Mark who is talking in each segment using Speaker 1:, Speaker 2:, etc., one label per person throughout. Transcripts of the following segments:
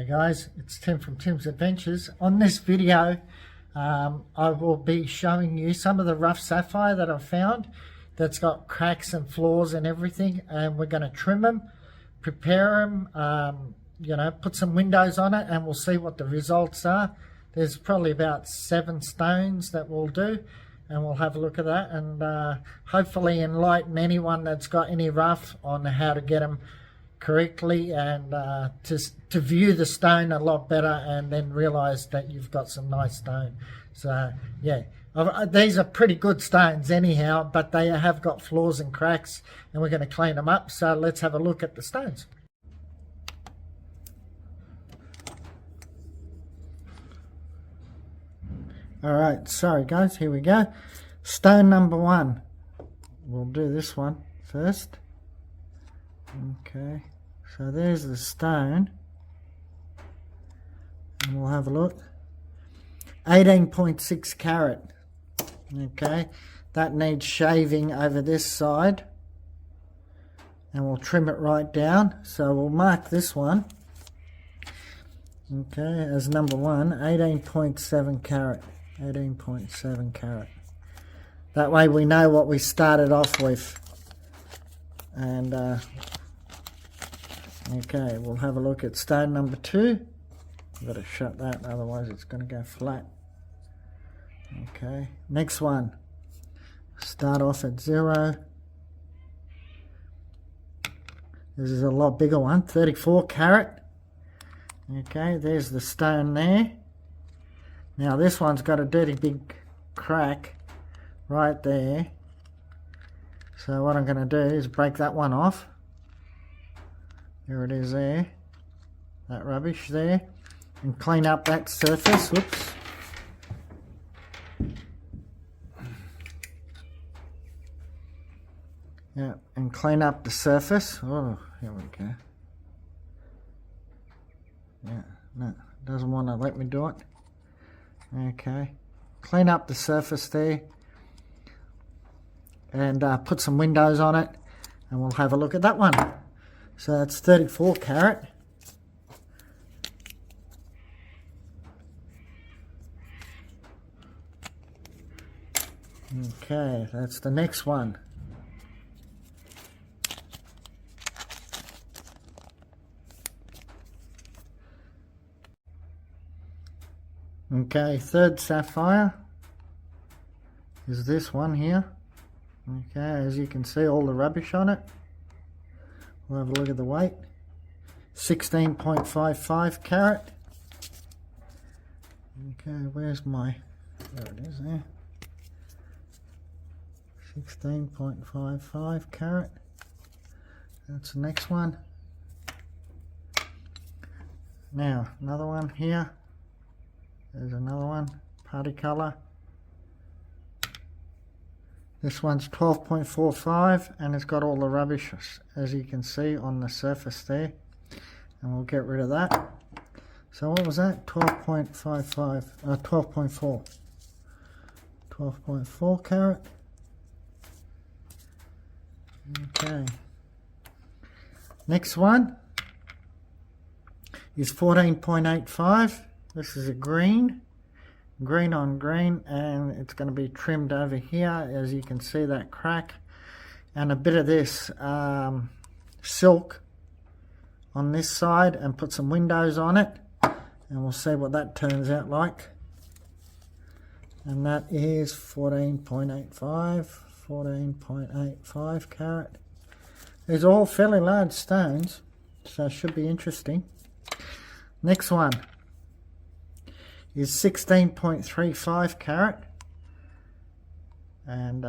Speaker 1: G'day guys, it's Tim from Tim's Adventures. On this video I will be showing you some of the rough sapphire that I've found that's got cracks and flaws and everything, and we're going to trim them, prepare them, put some windows on it, and we'll see what the results are. There's probably about 7 stones that we'll do, and we'll have a look at that and hopefully enlighten anyone that's got any rough on how to get them correctly and to view the stone a lot better, and then realize that you've got some nice stone. So yeah, these are pretty good stones anyhow, but they have got flaws and cracks, and we're going to clean them up. So let's have a look at the stones. Alright, sorry guys, here we go. Stone number 1. We'll do this one first. Okay, so there's the stone, and we'll have a look. 18.6 carat. Okay, that needs shaving over this side, and we'll trim it right down. So we'll mark this one, okay, as number 1. 18.7 carat. 18.7 carat. That way we know what we started off with. And okay, we'll have a look at stone number 2. I've got to shut that, otherwise it's going to go flat. Okay, next one. Start off at 0. This is a lot bigger one, 34 carat. Okay, there's the stone there. Now this one's got a dirty big crack right there. So what I'm going to do is break that one off. There it is there. That rubbish there. And clean up that surface. Whoops. Yeah, and clean up the surface. Oh, here we go. Yeah, no, doesn't want to let me do it. Okay, clean up the surface there, and put some windows on it, and we'll have a look at that one. So that's 34 carat. Okay, that's the next one. Okay, third sapphire is this one here. Okay, as you can see, all the rubbish on it. We'll have a look at the weight. 16.55 carat. Okay, where's my... There it is there. 16.55 carat. That's the next one. Now, another one here. There's another one, party colour. This one's 12.45, and it's got all the rubbish, as you can see, on the surface there. And we'll get rid of that. So what was that? 12.55, 12.4. 12.4 carat. Okay. Next one is 14.85. This is a green on green, and it's going to be trimmed over here, as you can see that crack, and a bit of this silk on this side, and put some windows on it, and we'll see what that turns out like. And that is 14.85 carat. These are all fairly large stones, so it should be interesting. Next one is 16.35 carat, and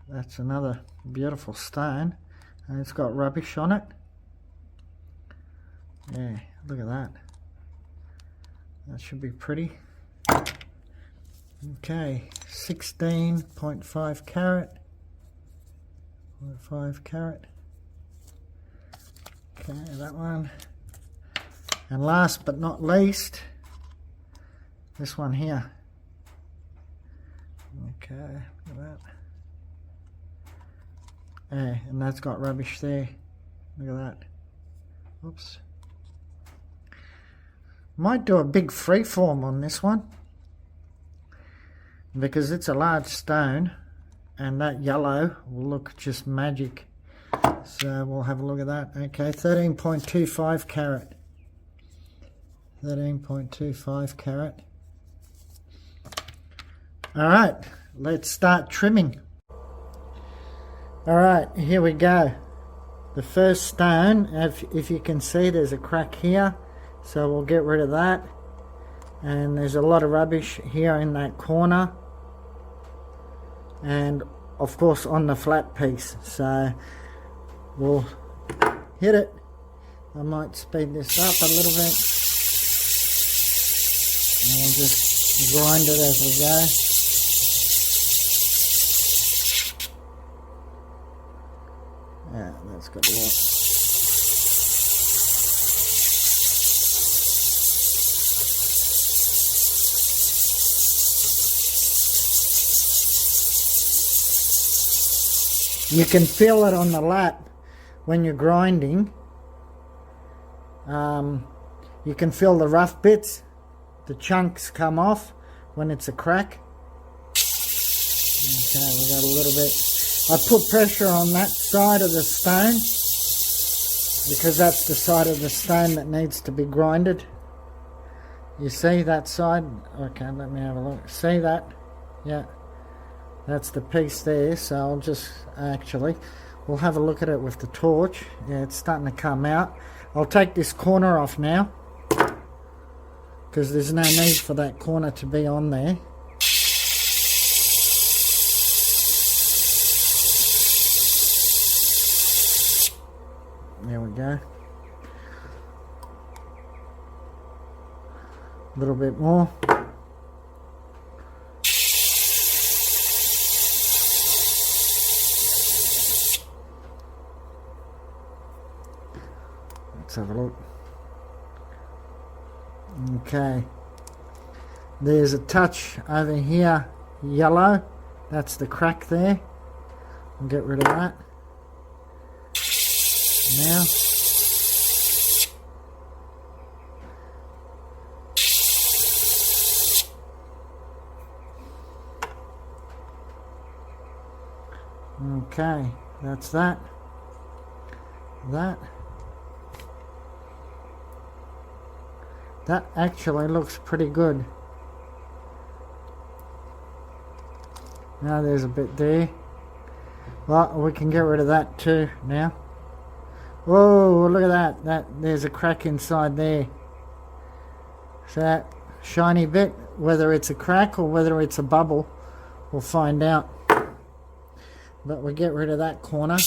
Speaker 1: that's another beautiful stone, and it's got rubbish on it. Yeah, look at that. That should be pretty. Okay, 16.5 carat. 5 carat. Okay, that one. And last but not least, this one here. Okay, look at that. Yeah, and that's got rubbish there. Look at that. Oops. Might do a big freeform on this one because it's a large stone and that yellow will look just magic. So we'll have a look at that. Okay, 13.25 carat. 13.25 carat. Alright, let's start trimming. Alright, here we go. The first stone, if you can see, there's a crack here, so we'll get rid of that. And there's a lot of rubbish here in that corner, and of course on the flat piece, so we'll hit it. I might speed this up a little bit, and we'll just grind it as we go. Yeah, that's got a lot. You can feel it on the lap when you're grinding. You can feel the rough bits, the chunks come off when it's a crack. Okay, we got a little bit. I put pressure on that side of the stone because that's the side of the stone that needs to be grinded. You see that side? Okay, let me have a look. See that? Yeah, that's the piece there. So I'll just we'll have a look at it with the torch. Yeah, it's starting to come out. I'll take this corner off now because there's no need for that corner to be on there. There we go. A little bit more. Let's have a look. Okay. There's a touch over here, yellow. That's the crack there. I'll get rid of that. Now, okay, that's that. That actually looks pretty good. Now there's a bit there. Well, we can get rid of that too now. Whoa, look at that. There's a crack inside there. So that shiny bit, whether it's a crack or whether it's a bubble, we'll find out. But we'll get rid of that corner.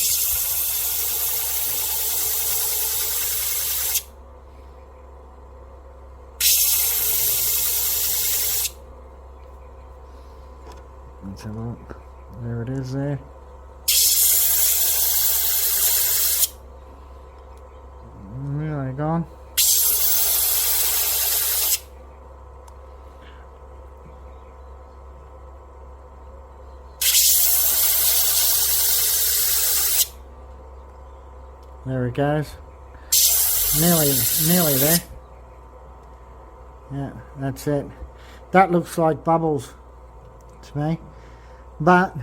Speaker 1: Let's have a look. There it is there. Really gone. There it goes. Nearly there. Yeah, that's it. That looks like bubbles to me. But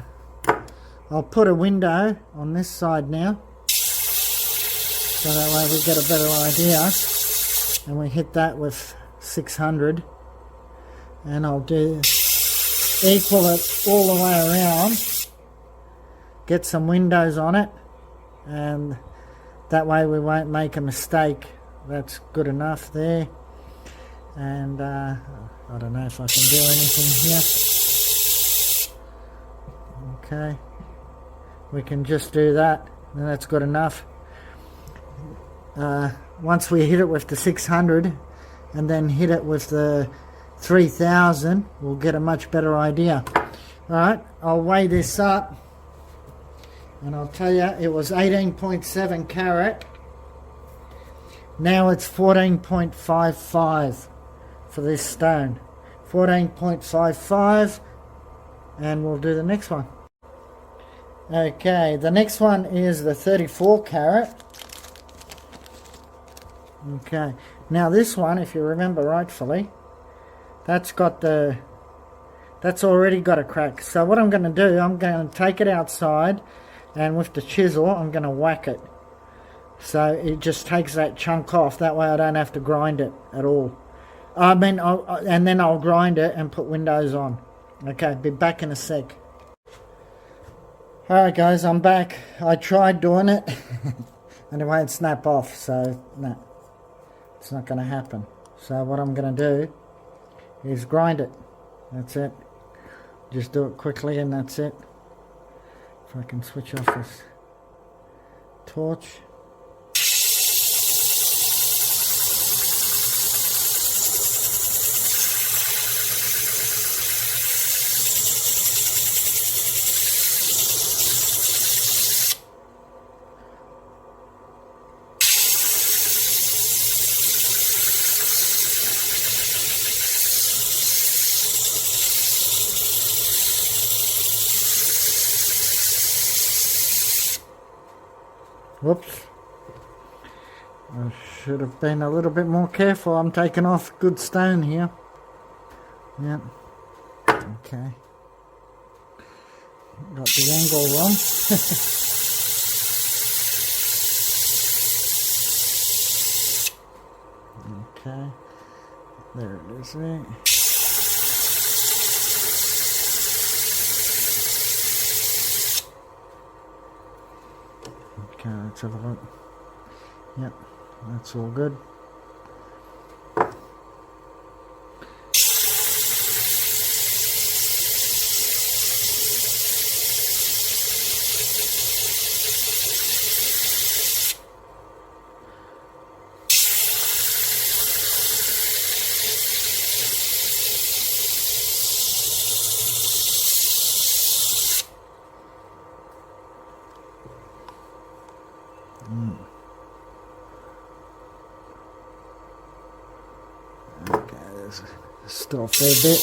Speaker 1: I'll put a window on this side now, so that way we get a better idea. And we hit that with 600, and I'll equal it all the way around, get some windows on it, and that way we won't make a mistake. That's good enough there. And I don't know if I can do anything here. Okay, we can just do that, and that's good enough. Once we hit it with the 600 and then hit it with the 3000, we'll get a much better idea. Alright, I'll weigh this up and I'll tell you it was 18.7 carat. Now it's 14.55 for this stone. 14.55, and we'll do the next one. Okay, the next one is the 34 carat. Okay, Now this one, if you remember rightfully, that's already got a crack. So what I'm going to do, I'm going to take it outside, and with the chisel I'm going to whack it. So it just takes that chunk off. That way I don't have to grind it at all. And then I'll grind it and put windows on. Okay, be back in a sec. Alright guys, I'm back. I tried doing it and it won't snap off, so no, it's not going to happen. So what I'm going to do is grind it. That's it. Just do it quickly and that's it. If I can switch off this torch. Whoops. I should have been a little bit more careful. I'm taking off good stone here. Yep. Okay. Got the angle wrong. Okay. There it is there. Okay, let's have a look. Yep, that's all good. Okay, there's still a fair bit.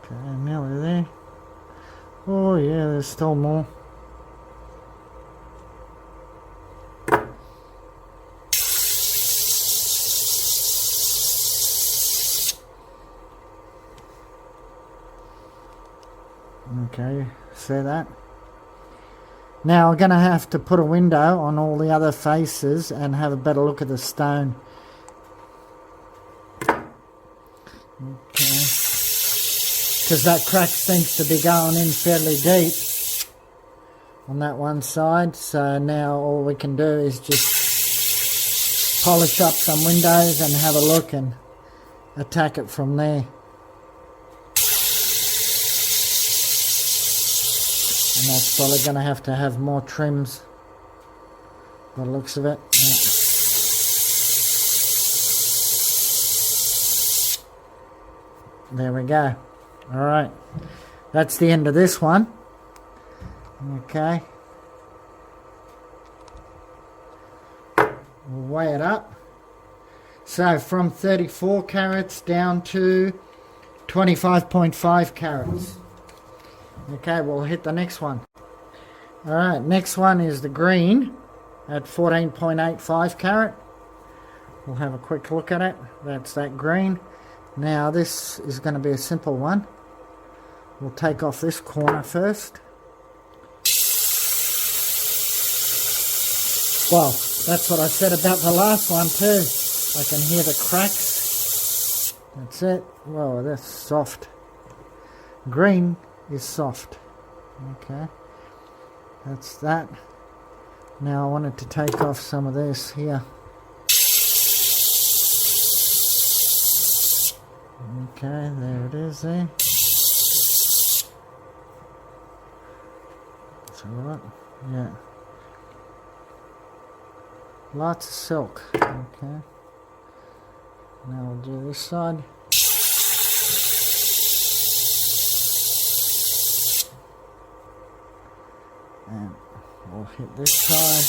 Speaker 1: Okay, nearly there. Oh yeah, there's still more. Okay, see that? Now we're going to have to put a window on all the other faces and have a better look at the stone. Okay. Because that crack seems to be going in fairly deep on that one side. So now all we can do is just polish up some windows and have a look and attack it from there. And that's probably going to have more trims by the looks of it. Yeah. There we go. Alright, that's the end of this one. Okay. We'll weigh it up. So from 34 carats down to 25.5 carats. Okay, we'll hit the next one. Alright, next one is the green at 14.85 carat. We'll have a quick look at it. That's that green. Now this is going to be a simple one. We'll take off this corner first. Well, that's what I said about the last one too. I can hear the cracks. That's it. Whoa, that's soft. Green is soft. Okay, that's that. Now I wanted to take off some of this here. Okay, there it is there. So what? Yeah. Lots of silk. Okay. Now we'll do this side. And we'll hit this side.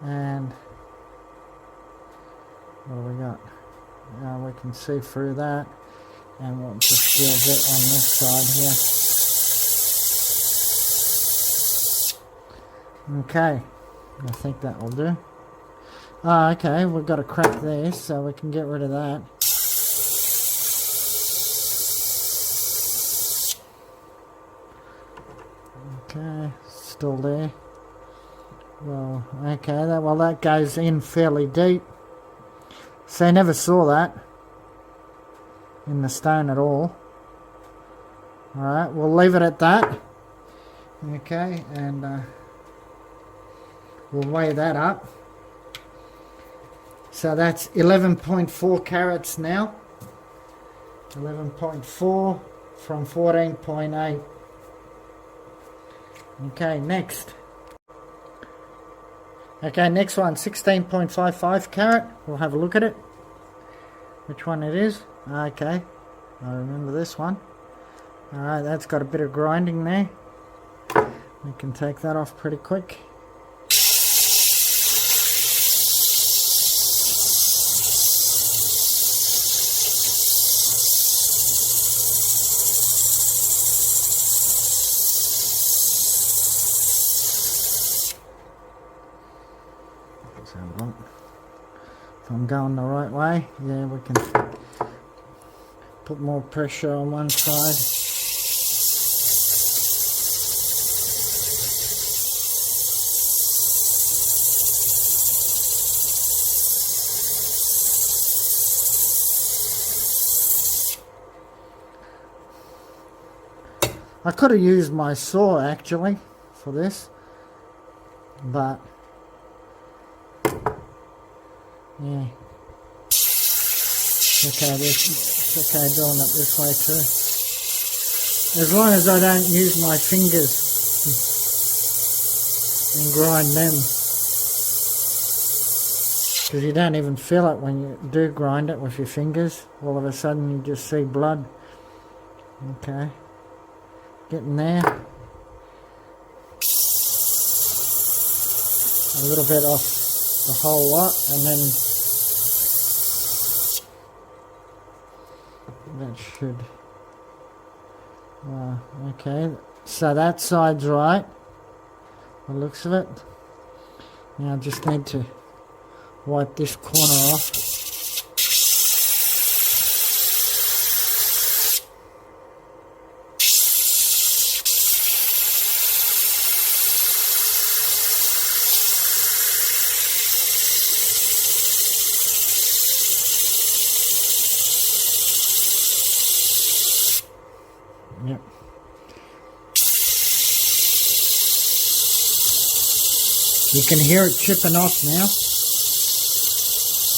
Speaker 1: And what do we got? Now we can see through that, and we'll just do a bit on this side here. Okay, I think that will do. Oh, okay, we've got to crack this, so we can get rid of that. Okay, still there. Well, okay, that goes in fairly deep. So I never saw that in the stone at all. Alright, we'll leave it at that. Okay, and we'll weigh that up. So that's 11.4 carats now. 11.4 from 14.8. Okay, next. Okay, next one, 16.55 carat. We'll have a look at it. Which one it is. Okay, I remember this one. Alright, that's got a bit of grinding there. We can take that off pretty quick. If I'm going the right way, yeah, we can put more pressure on one side. I could have used my saw actually for this, but yeah. Okay, it's okay doing it this way too. As long as I don't use my fingers and grind them. Because you don't even feel it when you do grind it with your fingers. All of a sudden you just see blood. Okay. Getting there. A little bit off the whole lot, and then that should okay, so that side's right, the looks of it. Now I just need to wipe this corner off. Yep. You can hear it chipping off now.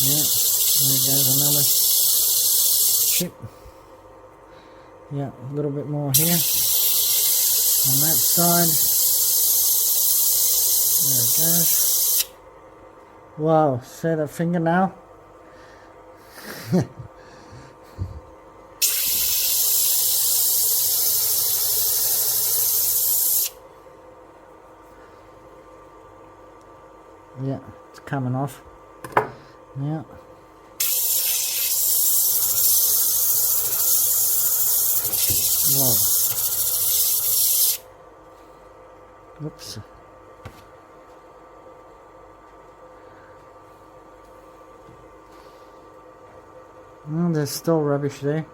Speaker 1: Yeah, there goes another chip. Yeah, a little bit more here on that side. There it goes. Wow, see that fingernail? Yeah, it's coming off. Yeah. Whoa. Oops. There's still rubbish there.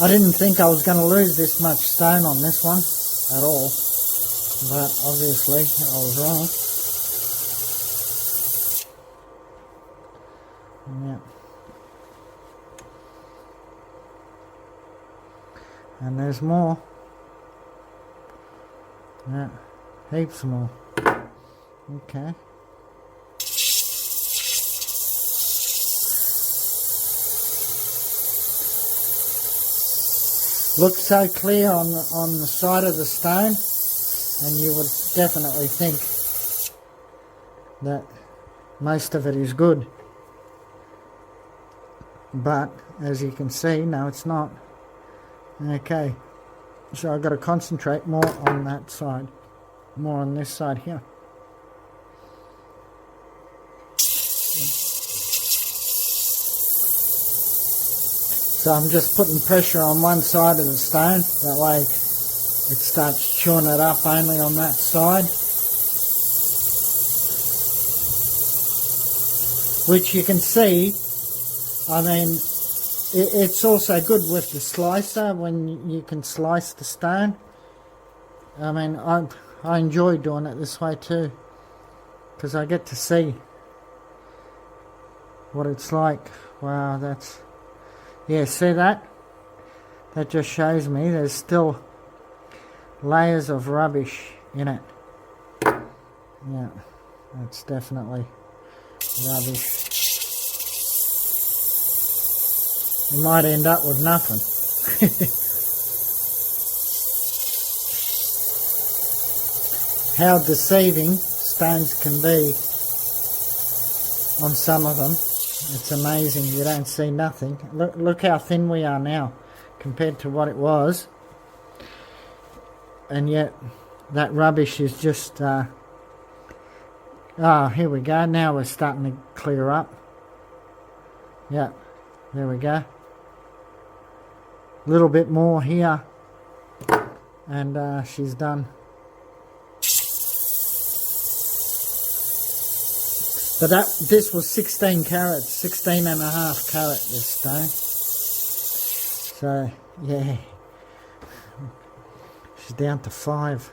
Speaker 1: I didn't think I was going to lose this much stone on this one at all, but obviously I was wrong. Yeah. And there's more. Yeah, heaps more. Okay. Looks so clear on the side of the stone, and you would definitely think that most of it is good. But as you can see, no, it's not. Okay, so I've got to concentrate more on that side, more on this side here. So I'm just putting pressure on one side of the stone, that way it starts chewing it up only on that side. Which you can see, I mean, it's also good with the slicer when you can slice the stone. I mean, I enjoy doing it this way too, because I get to see what it's like. Wow, that's... Yeah, see that? That just shows me there's still layers of rubbish in it. Yeah, that's definitely rubbish. You might end up with nothing. How deceiving stones can be on some of them. It's amazing, you don't see nothing. Look how thin we are now compared to what it was. And yet that rubbish is just... here we go. Now we're starting to clear up. Yeah, there we go. A little bit more here. And she's done. But this was 16 carats, 16 and a half carat, this stone. So, yeah. She's down to 5.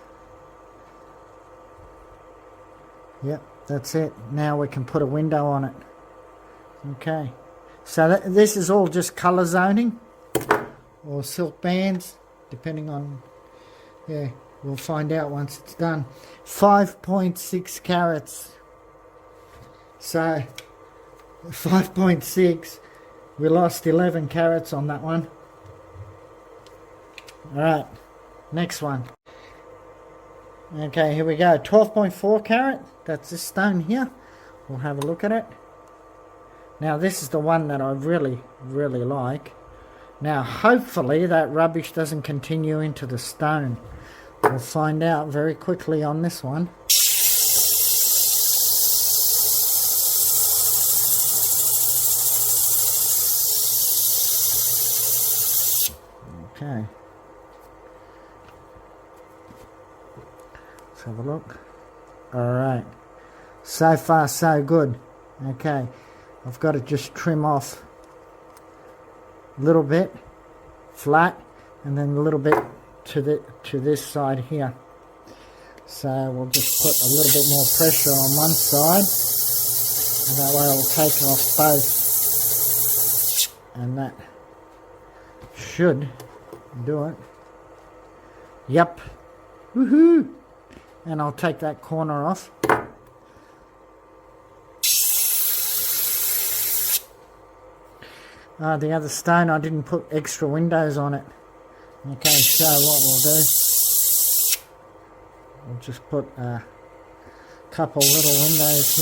Speaker 1: Yep, that's it. Now we can put a window on it. Okay. So this is all just colour zoning. Or silk bands, depending on... Yeah, we'll find out once it's done. 5.6 carats. So 5.6, we lost 11 carats on that one. Alright, next one. Okay, here we go. 12.4 carat, that's this stone here. We'll have a look at it. Now this is the one that I really like. Now hopefully that rubbish doesn't continue into the stone. We'll find out very quickly on this one. Okay, let's have a look. Alright, so far so good. Okay, I've got to just trim off a little bit flat and then a little bit to this side here. So we'll just put a little bit more pressure on one side, and that way I'll take off both, and that should do it. Yep. Woohoo! And I'll take that corner off. The other stone, I didn't put extra windows on it. Okay, so what we'll do, we'll just put a couple little windows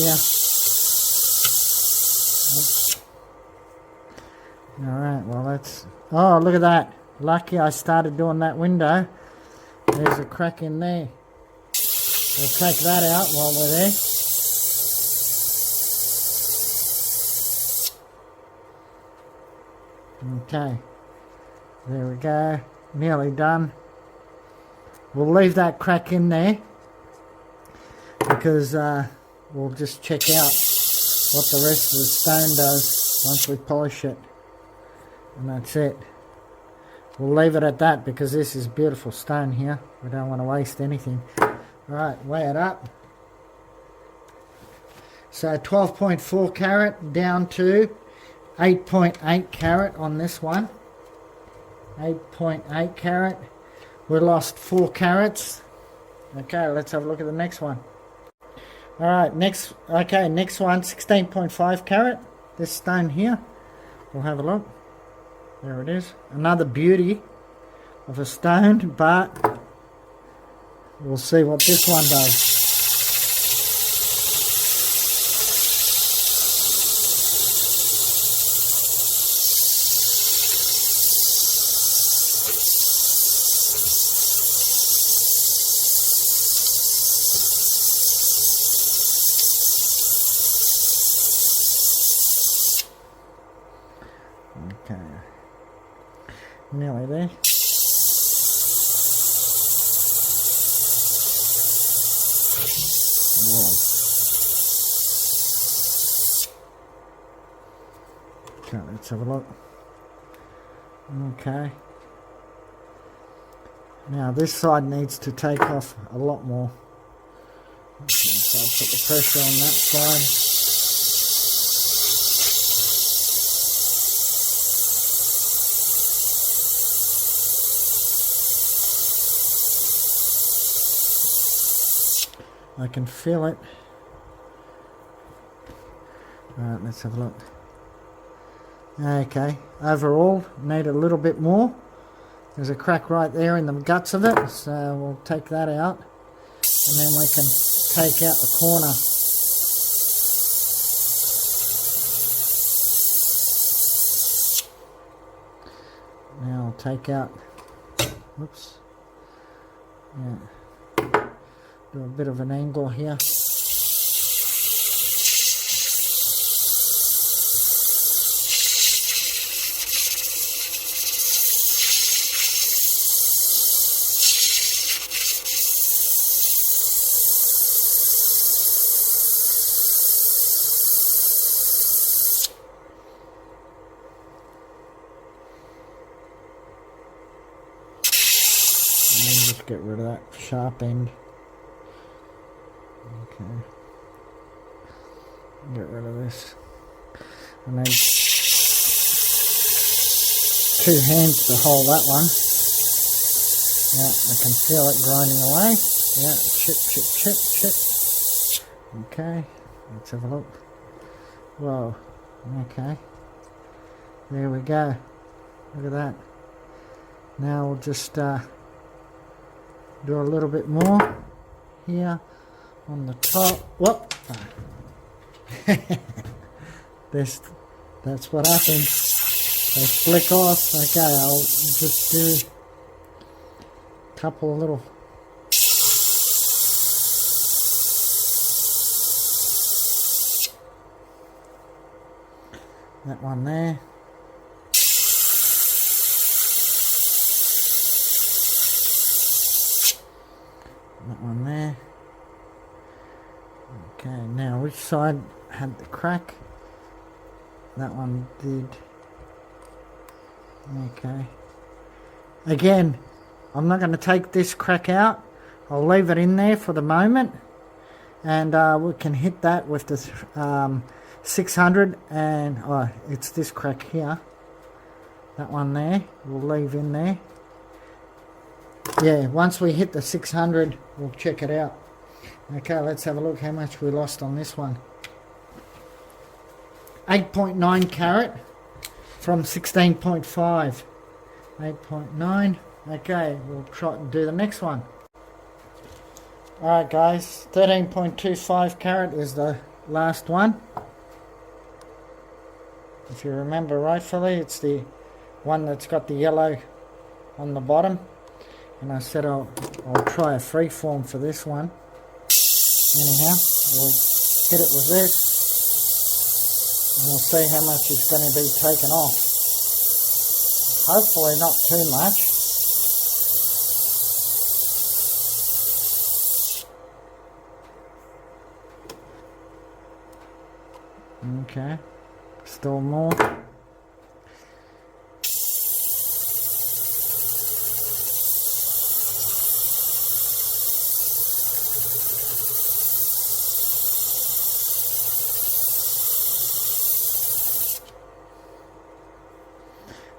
Speaker 1: here. Alright, well that's... Oh, look at that. Lucky I started doing that window. There's a crack in there. We'll take that out while we're there. Okay, there we go, nearly done. We'll leave that crack in there because we'll just check out what the rest of the stone does once we polish it, and that's it. We'll leave it at that because this is beautiful stone here. We don't want to waste anything. Alright, weigh it up. So 12.4 carat down to 8.8 carat on this one. 8.8 carat. We lost 4 carats. Okay, let's have a look at the next one. Alright, next one, 16.5 carat. This stone here. We'll have a look. There it is. Another beauty of a stone, but We'll see what this one does. Okay, nearly there. Whoa. Okay, let's have a look. Okay. Now this side needs to take off a lot more. Okay, so I'll put the pressure on that side. I can feel it. Alright, let's have a look. Okay, overall, need a little bit more. There's a crack right there in the guts of it, so we'll take that out. And then we can take out the corner. Now I'll take out, whoops, yeah. Do a bit of an angle here. And then just get rid of that sharp end. Okay, get rid of this, and then 2 hands to hold that one. Yeah, I can feel it grinding away. Yeah, chip, chip, chip, chip. Okay, let's have a look. Whoa, okay, there we go. Look at that. Now we'll just do a little bit more here. On the top, whoop! That's what happens. They flick off. Okay, I'll just do a couple of little. That one there. That one there. Okay, now which side had the crack? That one did. Okay. Again, I'm not going to take this crack out. I'll leave it in there for the moment. And we can hit that with the 600. And oh, it's this crack here. That one there, we'll leave in there. Yeah, once we hit the 600, we'll check it out. Okay, let's have a look how much we lost on this one. 8.9 carat from 16.5. 8.9. Okay, we'll try and do the next one. Alright guys, 13.25 carat is the last one. If you remember rightfully, it's the one that's got the yellow on the bottom. And I said I'll try a freeform for this one. Anyhow, we'll hit it with this, and we'll see how much is going to be taken off. Hopefully not too much. Okay, still more.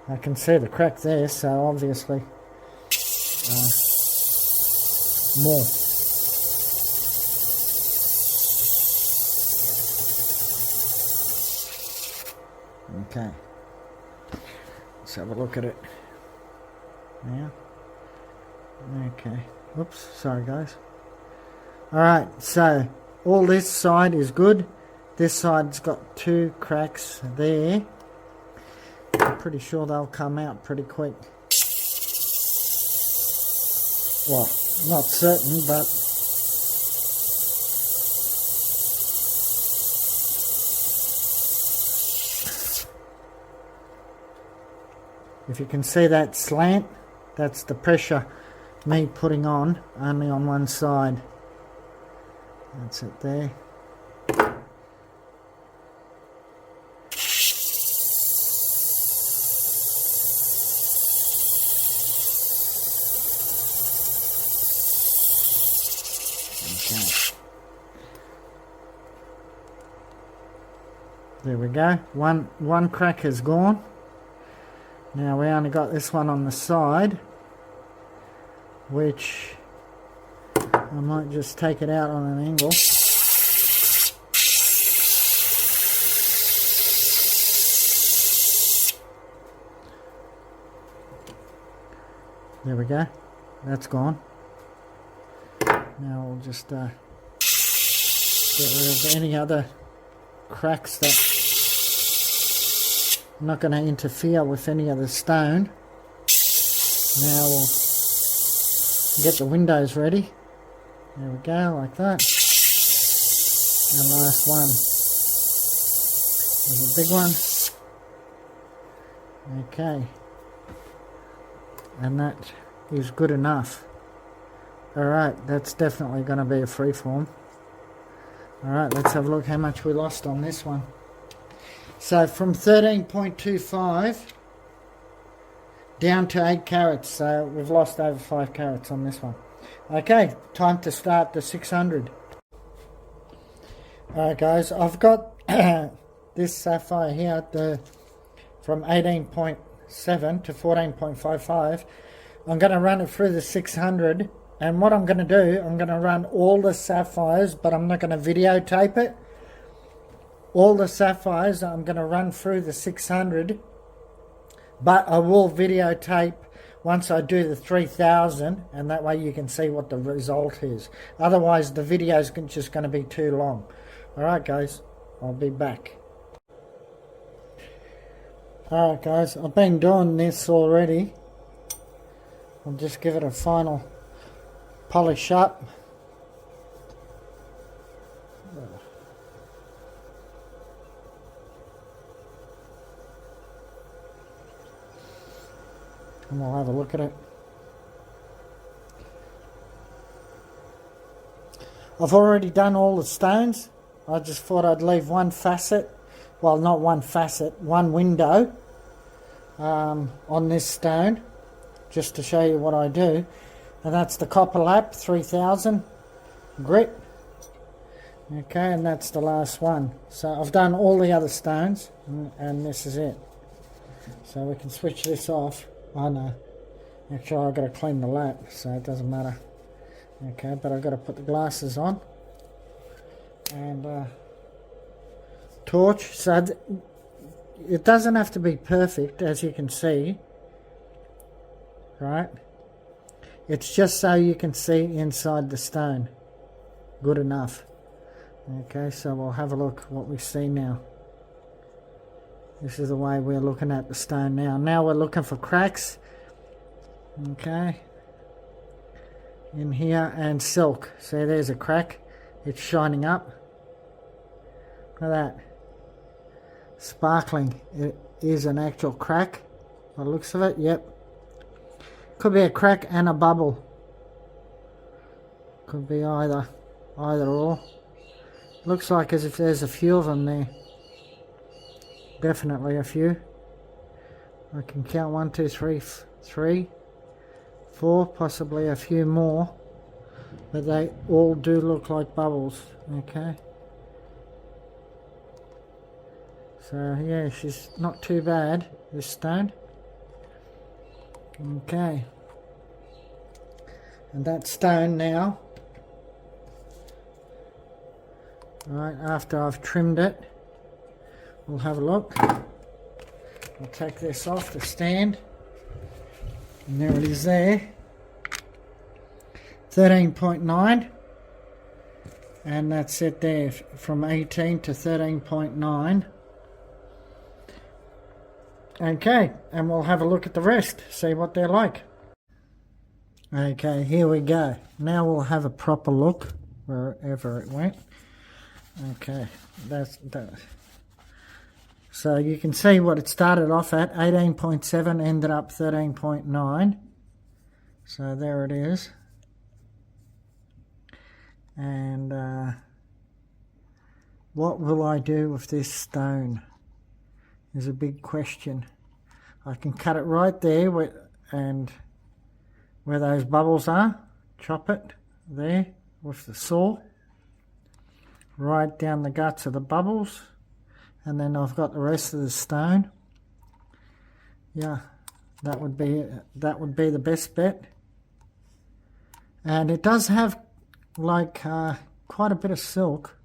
Speaker 1: I can see the crack there, so obviously more. Okay, let's have a look at it now. Okay, Oops, sorry guys. Alright, so all this side is good. This side's got 2 cracks there. I'm pretty sure they'll come out pretty quick. Well, not certain, but if you can see that slant, that's the pressure me putting on only on one side. That's it there. Okay. There we go. One crack is gone. Now we only got this one on the side, which I might just take it out on an angle. There we go. That's gone. Now we'll just get rid of any other cracks that I'm not going to interfere with any of the stone. Now we'll get the windows ready. There we go, like that. And last one. There's a big one. Okay. And that is good enough. Alright, that's definitely going to be a freeform. Alright, let's have a look how much we lost on this one. So from 13.25 down to 8 carats, so we've lost over 5 carats on this one. Okay, time to start the 600. Alright guys, I've got this sapphire here from 18.7 to 14.55. I'm going to run it through the 600, and what I'm going to do, I'm going to run all the sapphires, but I'm not going to videotape it. All the sapphires I'm going to run through the 600, but I will videotape once I do the 3000, and that way you can see what the result is. Otherwise the video is just going to be too long. Alright guys, I'll be back. Alright guys, I've been doing this already. I'll just give it a final polish up. And we'll have a look at it. I've already done all the stones. I just thought I'd leave one facet, well not one facet, one window on this stone, just to show you what I do. And that's the copper lap 3000 grit. Okay, and that's the last one. So I've done all the other stones, and this is it. So we can switch this off. Oh no, actually I've got to clean the lap, so it doesn't matter. Okay, but I've got to put the glasses on and torch. So it doesn't have to be perfect, as you can see, right? It's just so you can see inside the stone. Good enough. Okay, so we'll have a look what we see now. This is the way we're looking at the stone now. Now we're looking for cracks. Okay. In here, and silk. See, there's a crack. It's shining up. Look at that. Sparkling. It is an actual crack. By the looks of it, yep. Could be a crack and a bubble. Could be either or. Looks like as if there's a few of them there. Definitely a few. I can count 1, 2, 3, 4, possibly a few more, but they all do look like bubbles. Okay, so yeah, she's not too bad, this stone. Okay, and that stone now, right after I've trimmed it, we'll have a look. I'll take this off the stand, and there it is there. 13.9, and that's it there, from 18 to 13.9. Okay, and we'll have a look at the rest, see what they're like. Okay, here we go. Now we'll have a proper look wherever it went. Okay, that's that. So you can see what it started off at, 18.7, ended up 13.9. So there it is. And what will I do with this stone is a big question. I can cut it right there where those bubbles are, chop it there with the saw, right down the guts of the bubbles, and then I've got the rest of the stone. Yeah, that would be the best bet. And it does have like quite a bit of silk,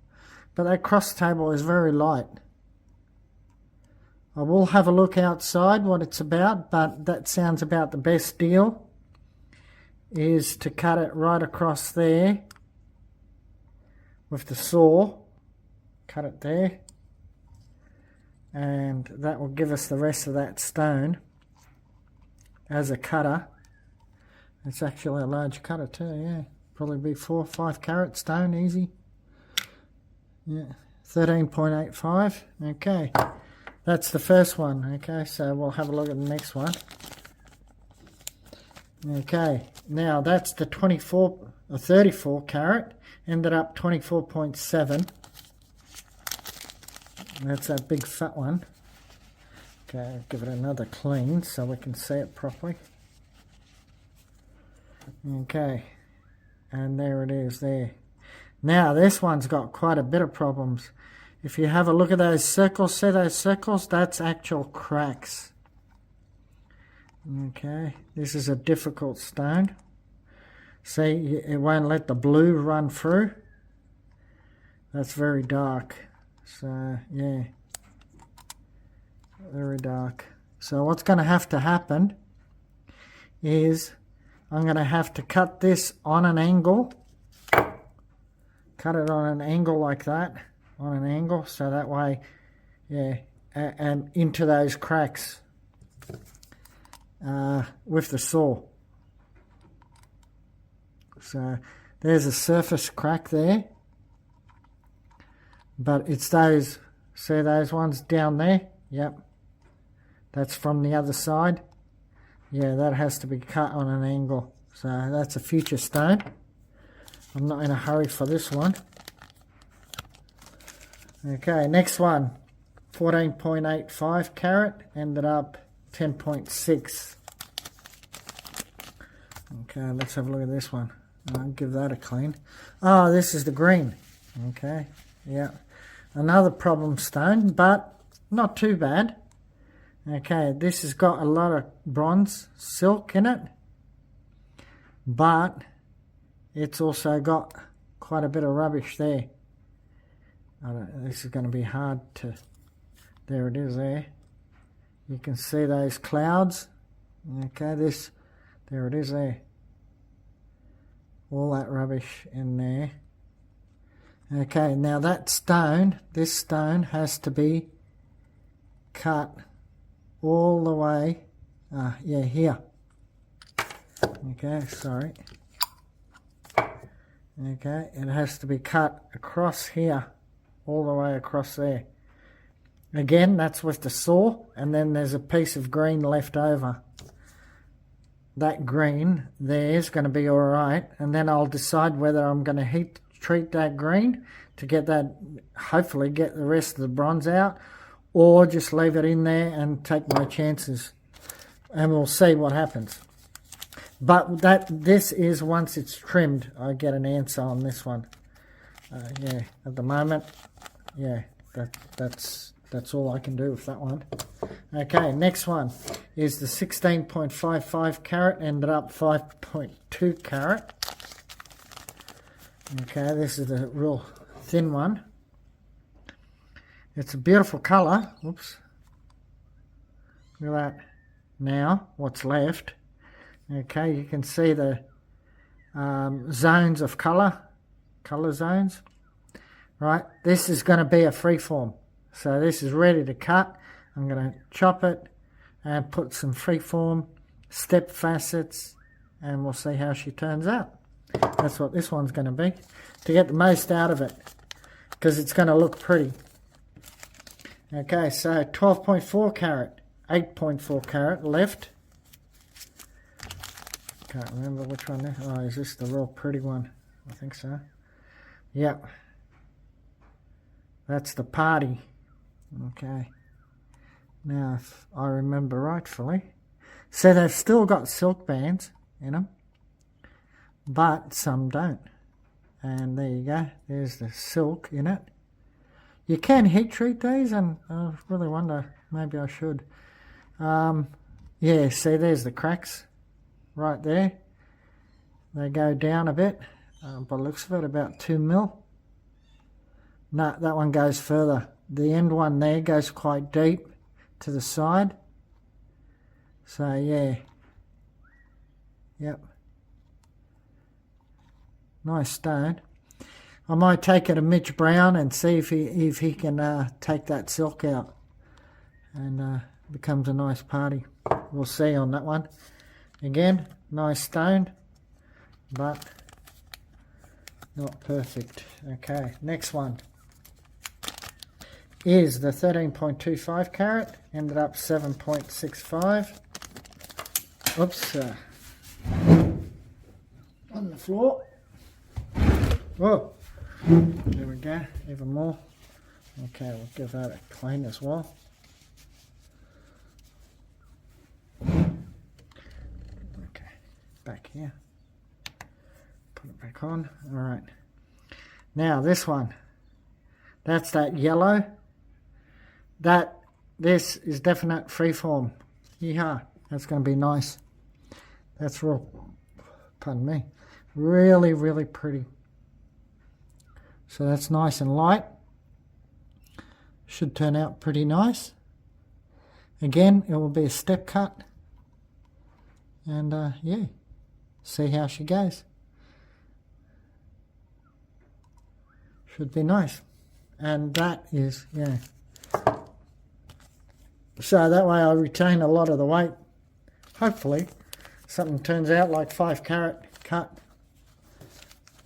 Speaker 1: but that cross table is very light. I will have a look outside what it's about, but that sounds about the best deal, is to cut it right across there with the saw. Cut it there, and that will give us the rest of that stone as a cutter. It's actually a large cutter too, yeah. Probably be 4 or 5 carat stone, easy. Yeah, 13.85. Okay, that's the first one. Okay, so we'll have a look at the next one. Okay, now that's the 24 or 34 carat, ended up 24.7. That's that big fat one. Okay, give it another clean so we can see it properly. Okay, and there it is there. Now this one's got quite a bit of problems. If you have a look at those circles, see those circles? That's actual cracks. Okay, this is a difficult stone. See, it won't let the blue run through. That's very dark. So, yeah, very dark. So what's going to have to happen is I'm going to have to cut this on an angle. Cut it on an angle like that, on an angle, so that way, yeah, and into those cracks with the saw. So there's a surface crack there, but it's those, see those ones down there? Yep, that's from the other side. Yeah, that has to be cut on an angle. So that's a future stone. I'm not in a hurry for this one. Okay, next one, 14.85 carat, ended up 10.6. Okay, let's have a look at this one. I'll give that a clean. Oh, this is the green. Okay, yeah. Another problem stone, but not too bad. Okay, this has got a lot of bronze silk in it, but it's also got quite a bit of rubbish there. This is going to be hard to... There it is there. You can see those clouds. Okay, there it is there. All that rubbish in there. Okay, now that stone, this stone has to be cut all the way, yeah, here. Okay, sorry. Okay, it has to be cut across here, all the way across there. Again, that's with the saw, and then there's a piece of green left over. That green there is going to be alright, and then I'll decide whether I'm going to heat treat that green to get that, hopefully get the rest of the bronze out, or just leave it in there and take my chances, and we'll see what happens. But this is, once it's trimmed, I get an answer on this one. Yeah, at the moment, yeah, that's all I can do with that one. Okay, next one is the 16.55 carat, ended up 5.2 carat. Okay, this is the real thin one. It's a beautiful colour. Oops. Look at that. Now, what's left. Okay, you can see the zones of color zones. Right, this is going to be a freeform. So this is ready to cut. I'm going to chop it and put some freeform step facets, and we'll see how she turns out. That's what this one's going to be, to get the most out of it, because it's going to look pretty. Okay, so 12.4 carat, 8.4 carat left. Can't remember which one there. Oh, is this the real pretty one? I think so. Yep. That's the party. Okay. Now, if I remember rightfully. So they've still got silk bands in them, but some don't. And there you go. There's the silk in it. You can heat treat these, and I really wonder, maybe I should. Yeah, see, there's the cracks right there. They go down a bit, by the looks of it, about 2 mil. No, that one goes further. The end one there goes quite deep to the side. So yeah. Yep. Nice stone. I might take it to Mitch Brown and see if he can take that silk out, and becomes a nice party. We'll see on that one. Again, nice stone, but not perfect. Okay, next one is the 13.25 carat, ended up 7.65. Oops, on the floor. Whoa, there we go, even more. Okay, we'll give that a clean as well. Okay, back here. Put it back on. All right. Now this one, that's that yellow. This is definite freeform. Yeehaw, that's going to be nice. That's real, pardon me, really, really pretty. So that's nice and light. Should turn out pretty nice. Again, it will be a step cut. And yeah, see how she goes. Should be nice. And that is, yeah. So that way I retain a lot of the weight. Hopefully something turns out like 5 carat cut.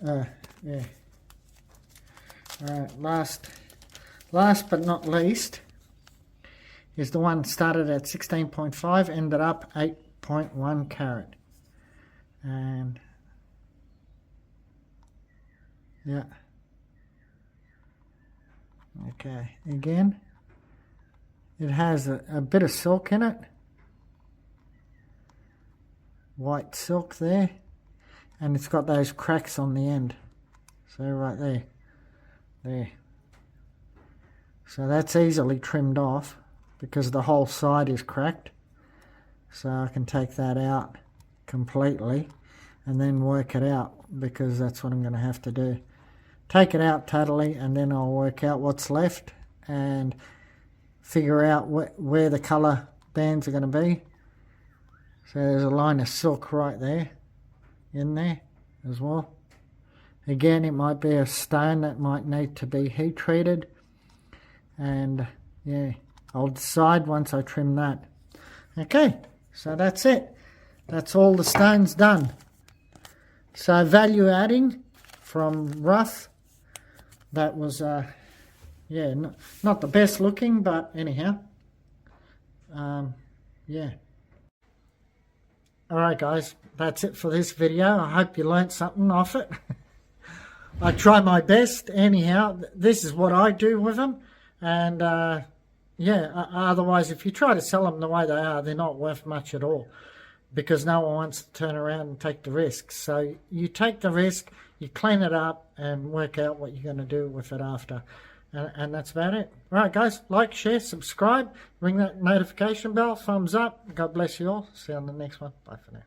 Speaker 1: Yeah. Alright, last but not least is the one started at 16.5, ended up 8.1 carat. And yeah. Okay, again, it has a bit of silk in it. White silk there. And it's got those cracks on the end. So right there. There. So that's easily trimmed off because the whole side is cracked. So I can take that out completely and then work it out, because that's what I'm going to have to do. Take it out totally, and then I'll work out what's left and figure out where the colour bands are going to be. So there's a line of silk right there, in there as well. Again, it might be a stone that might need to be heat treated, and yeah, I'll decide once I trim that. Okay, so that's it. That's all the stones done. So value adding from rough. That was, yeah, not the best looking, but anyhow, yeah. Alright guys, that's it for this video. I hope you learnt something off it. I try my best. Anyhow, this is what I do with them. And, yeah, otherwise if you try to sell them the way they are, they're not worth much at all, because no one wants to turn around and take the risk. So you take the risk, you clean it up, and work out what you're going to do with it after. And that's about it. All right, guys, like, share, subscribe, ring that notification bell, thumbs up. God bless you all. See you on the next one. Bye for now.